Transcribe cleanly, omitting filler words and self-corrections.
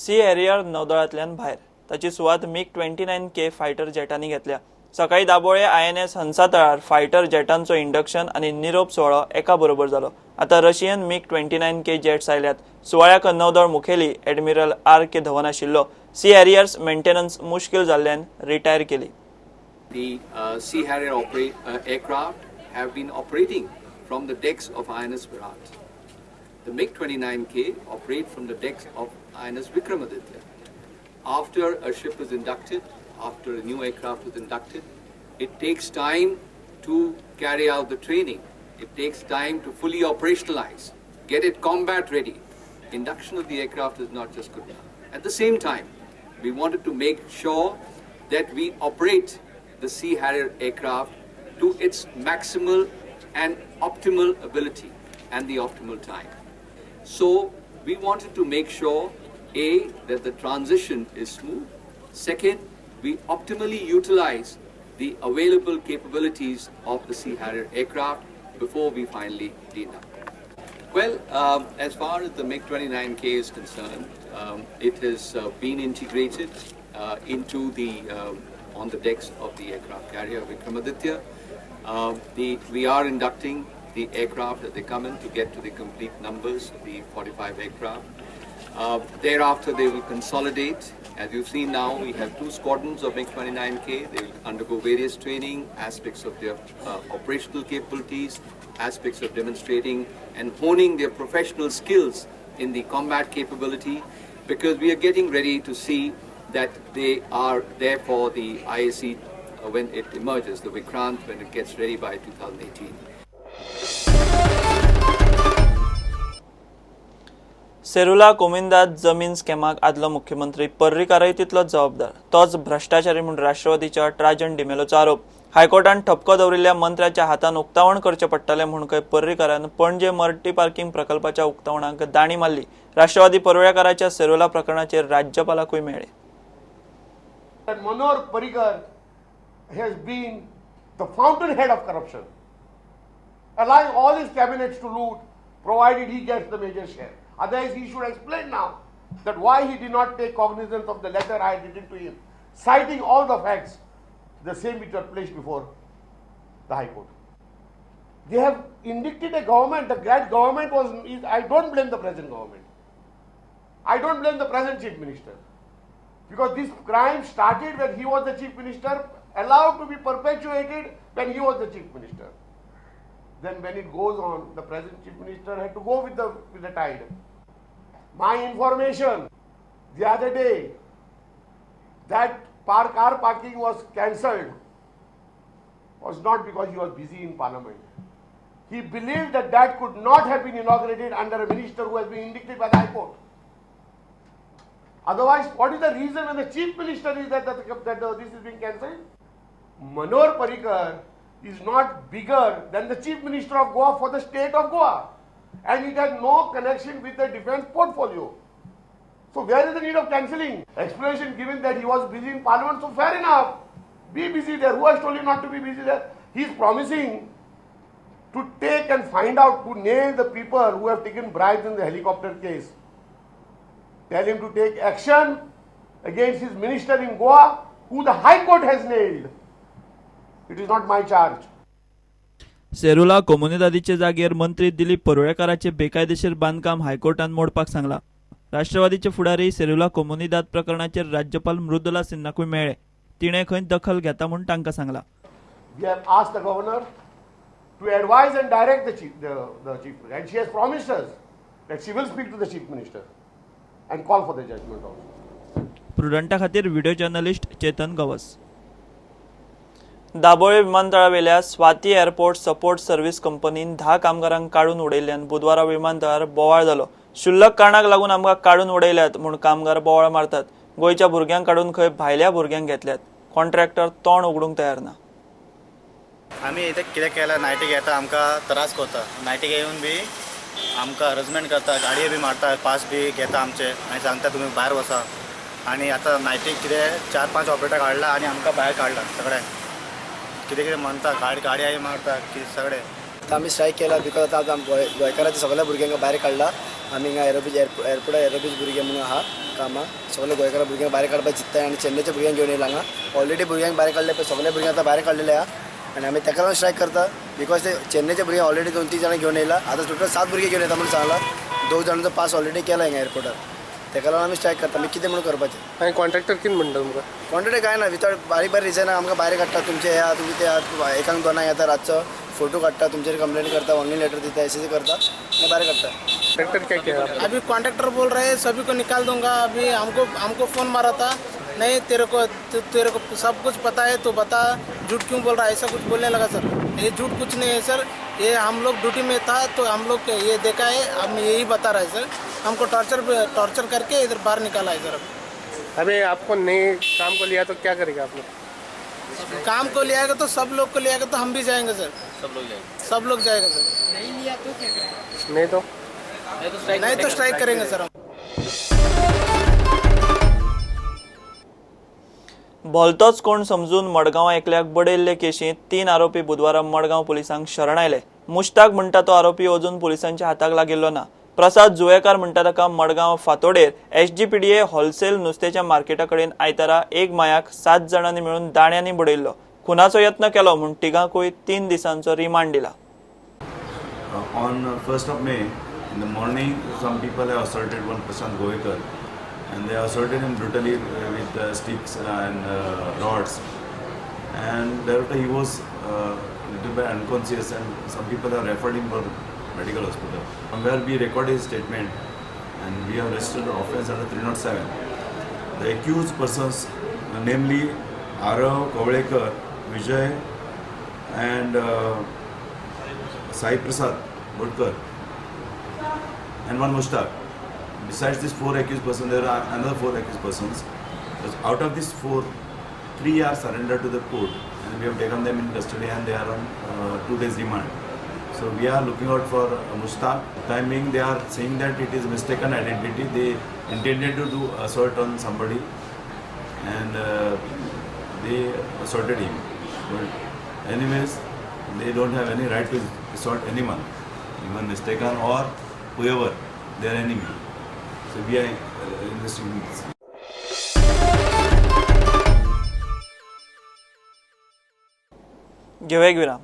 सी Harrier नौदळांतल्यान भायर ताची सुवात MiG-29K फायटर जेटांनी घेतल्या। सकाळी दाबोळे INS हंसा तळार फायटर जेटांचो इंडक्शन आनी निरोप सोहळो एका बरोबर जालो। आता रशियन MiG-29K जेट्स आयल्यात। सुवाळ्याक नौदळ मुखेली एडमिरल R.K. धवन आशिल्लो। सी हॅरियर्स मेंटेनन्स मुश्कील जाल्ल्यान रिटायर केली। The Sea Harrier aircraft have been operating from the decks of INS Virat. The MiG-29K operate from the decks of INS Vikramaditya. After a ship is inducted, after a new aircraft is inducted, it takes time to carry out the training. It takes time to fully operationalize, get it combat ready. Induction of the aircraft is not just good enough. At the same time, we wanted to make sure that we operate the Sea Harrier aircraft to its maximal and optimal ability and the optimal time. So we wanted to make sure, A, that the transition is smooth. Second, we optimally utilize the available capabilities of the Sea Harrier aircraft before we finally de-induct. Well, as far as the MiG-29K is concerned, it has been integrated into the on the decks of the aircraft carrier Vikramaditya. We are inducting the aircraft as they come in to get to the complete numbers of the 45 aircraft. Thereafter, they will consolidate. As you've seen now, we have 2 squadrons of MiG-29K. They will undergo various training, aspects of their operational capabilities, aspects of demonstrating and honing their professional skills in the combat capability, because we are getting ready to see that they are there for the IAC when it emerges, the Vikrant, when it gets ready by 2018. Serula कोमिंदात जमीन स्कॅमाक आदलो मुख्यमंत्री पर्रीकारय तितलोच जबाबदार। तोच भ्रष्टाचारी म्हणून राष्ट्रवादीच्या ट्राजन डिमेलोचो आरोप। हायकोर्टान ठपको दवरिल्ल्या मंत्र्याच्या हातान उक्तावण करचें पडटलें म्हणून खंय पर्रीकारान पणजे मल्टी पार्किंग प्रकल्पाच्या उक्तावणाक दाणी मारली। राष्ट्रवादी पर्वळेकाराच्या सेरुला प्रकरणाचेर राज्यपालाकूय मेळ्ळे। Manor Parrikar has been the fountainhead of corruption, allowing all his cabinets to loot, provided he gets the major share. Otherwise, he should explain now that why he did not take cognizance of the letter I had written to him, citing all the facts, the same which were placed before the High Court. They have indicted a government. The great government I don't blame the present government. I don't blame the present Chief Minister. Because this crime started when he was the Chief Minister, allowed to be perpetuated when he was the Chief Minister. Then when it goes on, the present Chief Minister had to go with the tide. My information the other day that car parking was cancelled was not because he was busy in Parliament. He believed that could not have been inaugurated under a minister who has been indicted by the High Court. Otherwise, what is the reason when the Chief Minister is that this is being cancelled? Manor Parrikar is not bigger than the Chief Minister of Goa for the state of Goa, and it has no connection with the defence portfolio. So where is the need of cancelling? Explanation given that he was busy in Parliament, so fair enough. Be busy there. Who has told you not to be busy there? He is promising to take and find out, to nail the people who have taken bribes in the helicopter case. Tell him to take action against his minister in Goa, who the High Court has nailed. It is not my charge. Serula कोमुनिदादीचे जागेर मंत्री दिलीप पर्वळेकाराचे बेकायदेशीर बांदकाम हायकोर्टान मोडपाक सांगला। राष्ट्रवादीचे फुडारी सेरुला कोमुनिदाद प्रकरणाचेर राज्यपाल मृदुला सिन्हाकूय मेळ्ळे। तिणें खंय दखल घेता म्हूण तांकां Sangla. We have asked the governor to advise and direct the chief minister, and she has promised us that she will speak to the chief minister and call for the judgment also. प्रुडंटा खातीर video journalist Chetan Gawas. Dabolim विमानतळावेल्या Swati airport support service कंपनीन 10 कामगारांक काढून उडयल्ल्यान बुधवारा विमानतळार बोवाळ जालो। शुल्लक कारणाक लागून आमकां काढून उडयल्यात म्हूण कामगार बोवाळ मारतात। गोंयच्या भुरग्यांक काढून खंय भायल्या भुरग्यांक घेतल्यात। कॉन्ट्रॅक्टर तोंड उगडूंक तयार ना। आमी इथे कितें केला नायटी घेता आमकां त्रास करता। नायटी घेवन बी आमकां हरेसमेंट करता, गाडये बी मारता, पास बी घेता आमचे आनी सांगता तुमी भायर वचा। आनी आतां नायटीक कितें 4-5 ऑपरेटर काडला आनी आमकां भायर काडला। सगळे कितें म्हणटा गाडये मारता की सगळे। आमी स्ट्रायक केला बिकॉज आतां गोंयकाराच्या सगळ्या भुरग्यांक भायर काडला। आमी हिंगा एरोबीज एअरपोर्टार एरोबीज भुरगे म्हणून आहा कामां सगळे गोंयकारा भुरग्यांक भायर काडपाक चित्ताय आनी चेन्नईच्या भुरग्यांक घेवन येयला हांगा ऑलरेडी भुरग्यांक भायर काडले पळय सगळे भुरग्यांक आतां भायर काडलेले आहा आनी आमी ताका लागून स्ट्रायक करता बिकॉज ते चेन्नईचे भुरग्यांक ऑलरेडी 2-3 जाणां घेवन येयला आतां टोटल 7 भुरगे घेवन येता म्हणून सांगला 2 जाणांचो पास ऑलरेडी केला हिंगा एअरपोर्टार ताका लागून आमी स्ट्रायक करता आमी कितें म्हणून करपाचें आणि कॉन्ट्रॅक्टर कितें म्हणटा तुमकां कॉन्ट्रॅक्ट काय ना विथआउट बारीक बारीक रिजन आमकां भायर काडटा तुमचे या तुमी ते एकांक दोनांक येता रातचो फोटो काडटा तुमचेर कंप्लेंट करता वॉर्निंग लेटर दिता एसएससी करता आनी भायर काडटा कॉन्ट्रॅक्टर क्या किया अभी कॉन्ट्रैक्टर बोल रहे हैं सभी को निकाल दूंगा अभी हमको फ़ोन मारा था नहीं तेरे को सब कुछ पता है तो बता झूठ क्यों बोल रहा है ऐसा कुछ बोलने लगा सर ये झूठ कुछ नहीं है सर ये हम लोग ड्यूटी में था तो हम लोग ये देखा है हम यही बता रहे हैं सर हमको टॉर्चर करके इधर बाहर निकाला है सर अभी आपको नए काम को लिया तो क्या करेगा आप लोग काम को ले आएगा तो सब लोग को ले आएगा तो हम भी जाएंगे सर सब लोग जाएगा सर नहीं तो नहीं तो स्ट्राइक करेंगे सर हम भलतोच कोण समजून मडगांव एकल्याक बडयल्ले केशींत 3 आरोपी बुधवारा मडगांव पुलिसांक शरण आयले मुश्ताक म्हणटा तो आरोपी अजून पुलिसांच्या हाताक लागिल्लो ना प्रसाद जुवेकार म्हणटा ताका मडगांव फातोडेर एसजीपीडीए होलसेल नुस्त्याच्या मार्केटा कडेन आयतारा एक मायाक 7 जाणांनी मेळून दाण्यांनी बडयल्लो खुनाचो यत्न केलो म्हूण तिगांकूय 3 दिसांचो रिमांड दिला. On 1st of May, in the morning, some people have assaulted one Prashant Goekar, and they assaulted him brutally with sticks and rods. And thereafter, he was little bit unconscious, and some people have referred him for medical hospital. From where we recorded his statement, and we have registered the offence under 307. The accused persons, namely Arav Kawalekar, Vijay, and Sai Prasad Budkar and one Mushtaq. Besides these 4 accused persons, there are another 4 accused persons. Out of these 4, 3 are surrendered to the court, and we have taken them in custody, and they are on 2 days remand. So we are looking out for Mushtaq. Timing, they are saying that it is mistaken identity. They intended to do assault on somebody, and they assaulted him. But anyways, they don't have any right to assault anyone, even mistaken or whoever, they are enemy. So we are investigating this. घेऊ एक विराम.